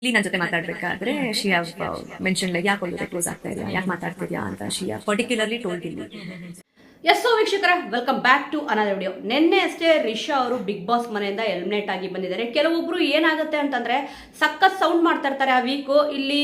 ಇಲ್ಲಿ ನನ್ನ ಜೊತೆ ಮಾತಾಡ್ಬೇಕಾದ್ರೆ ಶಿ ಹ್ಯಾವ್ ಮೆನ್ಷನ್ ಲೈಕ್ ಯಾಕೆ ಒಳ್ಳೆ ಕ್ಲೋಸ್ ಆಗ್ತಾ ಇದೆಯಾ, ಯಾಕೆ ಮಾತಾಡ್ತಿದ್ಯಾ ಅಂತ ಶಿ ಹ್ಯಾವ್ ಪರ್ಟಿಕ್ಯುಲರ್ಲಿ ಟೋಲ್ಡ್ ಇಲ್ಲಿ. ಎಸ್ ವೀಕ್ಷಕರ, welcome back to another video. ನಿನ್ನೆ ಅಷ್ಟೇ ರಿಷಾ ಅವರು ಬಿಗ್ ಬಾಸ್ ಮನೆಯಿಂದ ಎಲಿಮಿನೇಟ್ ಆಗಿ ಬಂದಿದ್ದಾರೆ. ಕೆಲವೊಬ್ರು ಏನಾಗುತ್ತೆ ಅಂತಂದ್ರೆ ಸಖತ್ ಸೌಂಡ್ ಮಾಡ್ತಾ ಇರ್ತಾರೆ ಆ ವೀಕು. ಇಲ್ಲಿ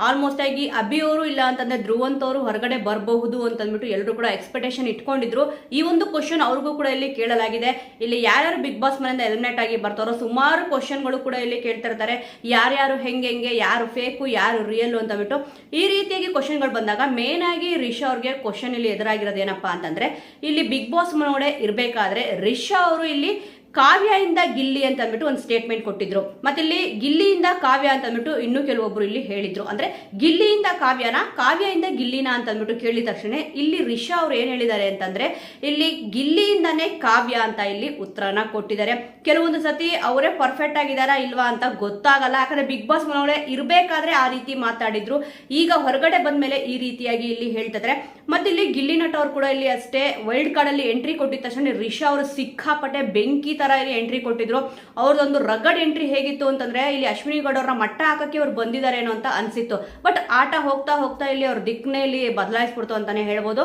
ಆಲ್ಮೋಸ್ಟ್ ಆಗಿ ಅಭಿ ಅವರು ಇಲ್ಲ ಅಂತಂದ್ರೆ ಧ್ರುವಂತ್ ಅವರು ಹೊರಗಡೆ ಬರಬಹುದು ಅಂತಂದ್ಬಿಟ್ಟು ಎಲ್ಲರೂ ಕೂಡ ಎಕ್ಸ್ಪೆಕ್ಟೇಷನ್ ಇಟ್ಕೊಂಡಿದ್ರು. ಈ ಒಂದು ಕ್ವಶನ್ ಅವ್ರಿಗೂ ಕೂಡ ಇಲ್ಲಿ ಕೇಳಲಾಗಿದೆ. ಇಲ್ಲಿ ಯಾರ್ಯಾರು ಬಿಗ್ ಬಾಸ್ ಮನೆಯಿಂದ ಎಲಿಮಿನೇಟ್ ಆಗಿ ಬರ್ತಾರೋ ಸುಮಾರು ಕ್ವಶನ್ಗಳು ಕೂಡ ಇಲ್ಲಿ ಕೇಳ್ತಾ ಇರ್ತಾರೆ. ಯಾರ್ಯಾರು ಹೆಂಗೆ ಯಾರು ಫೇಕು ಯಾರು ರಿಯಲ್ ಅಂತಂದ್ಬಿಟ್ಟು ಈ ರೀತಿಯಾಗಿ ಕ್ವಶನ್ಗಳು ಬಂದಾಗ ಮೇನ್ ಆಗಿ ರಿಷಾ ಅವ್ರಿಗೆ ಕ್ವಶನ್ ಇಲ್ಲಿ ಎದುರಾಗಿರೋದು ಏನಪ್ಪಾ ಅಂತಂದ್ರೆ, ಇಲ್ಲಿ ಬಿಗ್ ಬಾಸ್ ಮನೊಳಗಡೆ ಇರಬೇಕಾದ್ರೆ ರಿಷಾ ಅವರು ಇಲ್ಲಿ ಕಾವ್ಯದಿಂದ ಗಿಲ್ಲಿ ಅಂತ ಅಂದ್ಬಿಟ್ಟು ಒಂದು ಸ್ಟೇಟ್ಮೆಂಟ್ ಕೊಟ್ಟಿದ್ರು. ಮತ್ತೆ ಇಲ್ಲಿ ಗಿಲ್ಲಿಯಿಂದ ಕಾವ್ಯ ಅಂತ ಅಂದ್ಬಿಟ್ಟು ಇನ್ನೂ ಕೆಲವೊಬ್ರು ಇಲ್ಲಿ ಹೇಳಿದ್ರು. ಅಂದ್ರೆ ಗಿಲ್ಲಿಯಿಂದ ಕಾವ್ಯನ, ಕಾವ್ಯದಿಂದ ಗಿಲ್ಲಿನ ಅಂತ ಅಂದ್ಬಿಟ್ಟು ಕೇಳಿದ ತಕ್ಷಣ ಇಲ್ಲಿ ರಿಷಾ ಅವ್ರು ಏನ್ ಹೇಳಿದ್ದಾರೆ ಅಂತಂದ್ರೆ ಇಲ್ಲಿ ಗಿಲ್ಲಿಯಿಂದಾನೇ ಕಾವ್ಯ ಅಂತ ಇಲ್ಲಿ ಉತ್ತರನ ಕೊಟ್ಟಿದ್ದಾರೆ. ಕೆಲವೊಂದು ಸತಿ ಅವರೇ ಪರ್ಫೆಕ್ಟ್ ಆಗಿದಾರಾ ಇಲ್ವಾ ಅಂತ ಗೊತ್ತಾಗಲ್ಲ. ಯಾಕಂದ್ರೆ ಬಿಗ್ ಬಾಸ್ ಮನೊಳಗಡೆ ಇರಬೇಕಾದ್ರೆ ಆ ರೀತಿ ಮಾತಾಡಿದ್ರು, ಈಗ ಹೊರಗಡೆ ಬಂದ್ಮೇಲೆ ಈ ರೀತಿಯಾಗಿ ಇಲ್ಲಿ ಹೇಳ್ತಿದ್ರೆ. ಮತ್ತೆ ಇಲ್ಲಿ ಗಿಲ್ಲಿ ನಟ ಅವ್ರು ಕೂಡ ಇಲ್ಲಿ ಅಷ್ಟೇ ವೈಲ್ಡ್ ಕಾರ್ಡ್ ಅಲ್ಲಿ ಎಂಟ್ರಿ ಕೊಟ್ಟಿದ ತಕ್ಷಣ ರಿಷಾ ಅವರು ಸಿಕ್ಕಾಪಟ್ಟೆ ಬೆಂಕಿ ತರ ಇಲ್ಲಿ ಎಂಟ್ರಿ ಕೊಟ್ಟಿದ್ರು. ಅವ್ರದೊಂದು ರಗಡ್ ಎಂಟ್ರಿ ಹೇಗಿತ್ತು ಅಂತಂದ್ರೆ ಇಲ್ಲಿ ಅಶ್ವಿನಿ ಗೌಡ ಅವ್ರನ್ನ ಮಟ್ಟ ಹಾಕಕ್ಕೆ ಅವ್ರು ಬಂದಿದ್ದಾರೇನೋ ಅಂತ ಅನ್ಸಿತ್ತು. ಬಟ್ ಆಟ ಹೋಗ್ತಾ ಹೋಗ್ತಾ ಇಲ್ಲಿ ಅವ್ರ ದಿಕ್ಕನೇ ಇಲ್ಲಿ ಬದಲಾಯಿಸ್ಬಿಡ್ತು ಅಂತಾನೆ ಹೇಳ್ಬೋದು.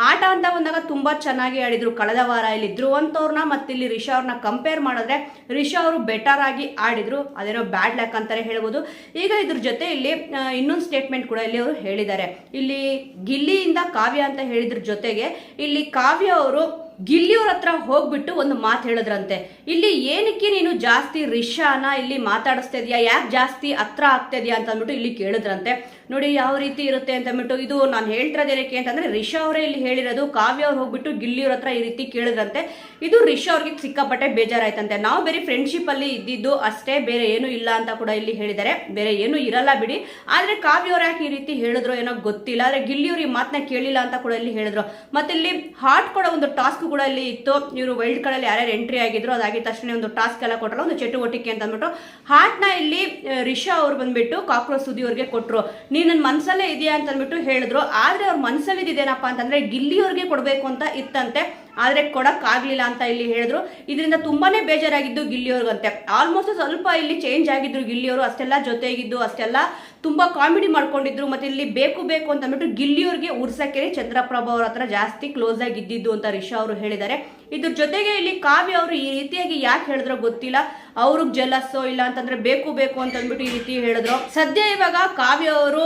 ಆಟ ಅಂತ ಬಂದಾಗ ತುಂಬಾ ಚೆನ್ನಾಗಿ ಆಡಿದ್ರು. ಕಳೆದ ವಾರ ಇಲ್ಲಿ ಧ್ರುವಂತ್ ಅವ್ರನ್ನ ಮತ್ತೆ ಇಲ್ಲಿ ರಿಷಾ ಅವ್ರನ್ನ ಕಂಪೇರ್ ಮಾಡಿದ್ರೆ ರಿಷಾ ಅವರು ಬೆಟರ್ ಆಗಿ ಆಡಿದ್ರು. ಅದೇನೋ ಬ್ಯಾಡ್ ಲ್ಯಾಕ್ ಅಂತಾನೆ ಹೇಳ್ಬೋದು. ಈಗ ಇದ್ರ ಜೊತೆ ಇಲ್ಲಿ ಇನ್ನೊಂದು ಸ್ಟೇಟ್ಮೆಂಟ್ ಕೂಡ ಇಲ್ಲಿ ಅವರು ಹೇಳಿದ್ದಾರೆ. ಇಲ್ಲಿ ಗಿಲ್ಲಿಯಿಂದ ಕಾವ್ಯ ಅಂತ ಹೇಳಿದ್ರ ಜೊತೆಗೆ ಇಲ್ಲಿ ಕಾವ್ಯ ಅವರು ಗಿಲ್ಲಿಯವ್ರ ಹತ್ರ ಹೋಗ್ಬಿಟ್ಟು ಒಂದು ಮಾತು ಹೇಳಿದ್ರಂತೆ. ಇಲ್ಲಿ ಏನಕ್ಕೆ ನೀನು ಜಾಸ್ತಿ ರಿಷಾನ ಇಲ್ಲಿ ಮಾತಾಡಿಸ್ತಾ ಇದೀಯಾ, ಯಾಕೆ ಜಾಸ್ತಿ ಹತ್ರ ಆಗ್ತಾ ಇದೆಯಾ ಅಂತ ಅಂದ್ಬಿಟ್ಟು ಇಲ್ಲಿ ಕೇಳಿದ್ರಂತೆ. ನೋಡಿ ಯಾವ ರೀತಿ ಇರುತ್ತೆ ಅಂತ ಅಂದ್ಬಿಟ್ಟು. ಇದು ನಾನು ಹೇಳ್ತಿರೋದೇನಕ್ಕೆ ಅಂತಂದ್ರೆ ರಿಷಾ ಅವರೇ ಇಲ್ಲಿ ಹೇಳಿರೋದು. ಕಾವ್ಯ ಅವ್ರು ಹೋಗ್ಬಿಟ್ಟು ಗಿಲ್ಲಿಯವ್ರ ಹತ್ರ ಈ ರೀತಿ ಕೇಳಿದ್ರಂತೆ. ಇದು ರಿಷಾ ಅವ್ರಿಗೆ ಸಿಕ್ಕಾಪಟ್ಟೆ ಬೇಜಾರಾಯ್ತಂತೆ. ನಾವು ಬೇರೆ ಫ್ರೆಂಡ್ಶಿಪ್ ಅಲ್ಲಿ ಇದ್ದಿದ್ದು ಅಷ್ಟೇ, ಬೇರೆ ಏನು ಇಲ್ಲ ಅಂತ ಕೂಡ ಇಲ್ಲಿ ಹೇಳಿದ್ದಾರೆ. ಬೇರೆ ಏನು ಇರಲ್ಲ ಬಿಡಿ. ಆದ್ರೆ ಕಾವ್ಯ ಅವ್ರು ಯಾಕೆ ಈ ರೀತಿ ಹೇಳಿದ್ರು ಏನೋ ಗೊತ್ತಿಲ್ಲ. ಆದ್ರೆ ಗಿಲ್ಲಿಯವ್ರು ಈ ಮಾತನ್ನ ಕೇಳಿಲ್ಲ ಅಂತ ಕೂಡ ಇಲ್ಲಿ ಹೇಳಿದ್ರು. ಮತ್ತೆ ಇಲ್ಲಿ ಹಾರ್ಟ್ ಕೊಡೋ ಒಂದು ಟಾಸ್ಕ್ ಕೂಡ ಇಲ್ಲಿ ಇತ್ತು. ಇವರು ವೈಲ್ಡ್ ಕಾರ್ಡ್ ಅಲ್ಲಿ ಯಾರ್ಯಾರು ಎಂಟ್ರಿ ಆಗಿದ್ರು ಅದಾಗಿದ ತಕ್ಷಣ ಒಂದು ಟಾಸ್ಕ್ ಎಲ್ಲ ಕೊಟ್ಟರು, ಒಂದು ಚಟುವಟಿಕೆ ಅಂತ ಅಂದ್ಬಿಟ್ಟು ಹಾರ್ಟ್ ನ ಇಲ್ಲಿ ರಿಷಾ ಅವ್ರು ಬಂದ್ಬಿಟ್ಟು ಕಾಕ್ರೋಚ್ ಸುದ್ದಿ ಅವ್ರಿಗೆ ಕೊಟ್ರು. ನೀನ್ ನನ್ನ ಮನ್ಸಲ್ಲೇ ಇದೆಯಾ ಅಂತ ಅಂದ್ಬಿಟ್ಟು ಹೇಳಿದ್ರು. ಆದ್ರೆ ಅವ್ರ ಮನ್ಸಲ್ಲಿ ಇದೇನಪ್ಪಾ ಅಂತಂದ್ರೆ ಗಿಲ್ಲಿಯವ್ರಿಗೆ ಕೊಡ್ಬೇಕು ಅಂತ ಇತ್ತಂತೆ, ಆದ್ರೆ ಕೊಡಕ್ ಆಗ್ಲಿಲ್ಲ ಅಂತ ಇಲ್ಲಿ ಹೇಳಿದ್ರು. ಇದರಿಂದ ತುಂಬಾನೇ ಬೇಜಾರಾಗಿದ್ದು ಗಿಲ್ಲಿಯವ್ರಿಗಂತೆ. ಆಲ್ಮೋಸ್ಟ್ ಸ್ವಲ್ಪ ಇಲ್ಲಿ ಚೇಂಜ್ ಆಗಿದ್ರು ಗಿಲ್ಲಿಯವರು. ಅಷ್ಟೆಲ್ಲ ಜೊತೆಗಿದ್ದು ಅಷ್ಟೆಲ್ಲ ತುಂಬಾ ಕಾಮಿಡಿ ಮಾಡ್ಕೊಂಡಿದ್ರು. ಮತ್ತೆ ಇಲ್ಲಿ ಬೇಕು ಬೇಕು ಅಂತ ಅಂದ್ಬಿಟ್ಟು ಗಿಲ್ಲಿಯವ್ರಿಗೆ ಉರ್ಸಕ್ಕೆ ಚಂದ್ರಪ್ರಭಾ ಅವ್ರ ಹತ್ರ ಜಾಸ್ತಿ ಕ್ಲೋಸ್ ಆಗಿ ಇದ್ದಿದ್ದು ಅಂತ ರಿಷಾ ಅವರು ಹೇಳಿದ್ದಾರೆ. ಇದ್ರ ಜೊತೆಗೆ ಇಲ್ಲಿ ಕಾವ್ಯ ಅವರು ಈ ರೀತಿಯಾಗಿ ಯಾಕೆ ಹೇಳಿದ್ರೋ ಗೊತ್ತಿಲ್ಲ. ಅವ್ರಿಗೆ ಜಲಸ್ಸೋ ಇಲ್ಲ ಅಂತಂದ್ರೆ ಬೇಕು ಬೇಕು ಅಂತ ಅಂದ್ಬಿಟ್ಟು ಈ ರೀತಿ ಹೇಳಿದ್ರು. ಸದ್ಯ ಇವಾಗ ಕಾವ್ಯ ಅವರು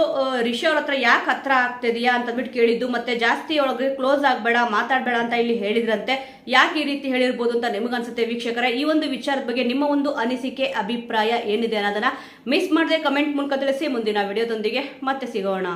ರಿಷಾ ಅವ್ರ ಹತ್ರ ಯಾಕೆ ಹತ್ರ ಆಗ್ತಿದೆಯಾ ಅಂತ ಅಂದ್ಬಿಟ್ಟು ಕೇಳಿದ್ದು. ಮತ್ತೆ ಜಾಸ್ತಿ ಒಳಗೆ ಕ್ಲೋಸ್ ಆಗ್ಬೇಡ, ಮಾತಾಡ್ಬೇಡ ಅಂತ ಇಲ್ಲಿ ಹೇಳಿದ್ರಂತೆ. ಯಾಕೆ ಈ ರೀತಿ ಹೇಳಿರ್ಬೋದು ಅಂತ ನಿಮಗನ್ಸುತ್ತೆ ವೀಕ್ಷಕರ? ಈ ಒಂದು ವಿಚಾರದ ಬಗ್ಗೆ ನಿಮ್ಮ ಒಂದು ಅನಿಸಿಕೆ ಅಭಿಪ್ರಾಯ ಏನಿದೆ ಅನ್ನೋದನ್ನ ಮಿಸ್ ಮಾಡದೆ ಕಮೆಂಟ್ ಮೂಲಕ ತಿಳಿಸಿ. ಮುಂದಿನ ವಿಡಿಯೋದೊಂದಿಗೆ ಮತ್ತೆ ಸಿಗೋಣ.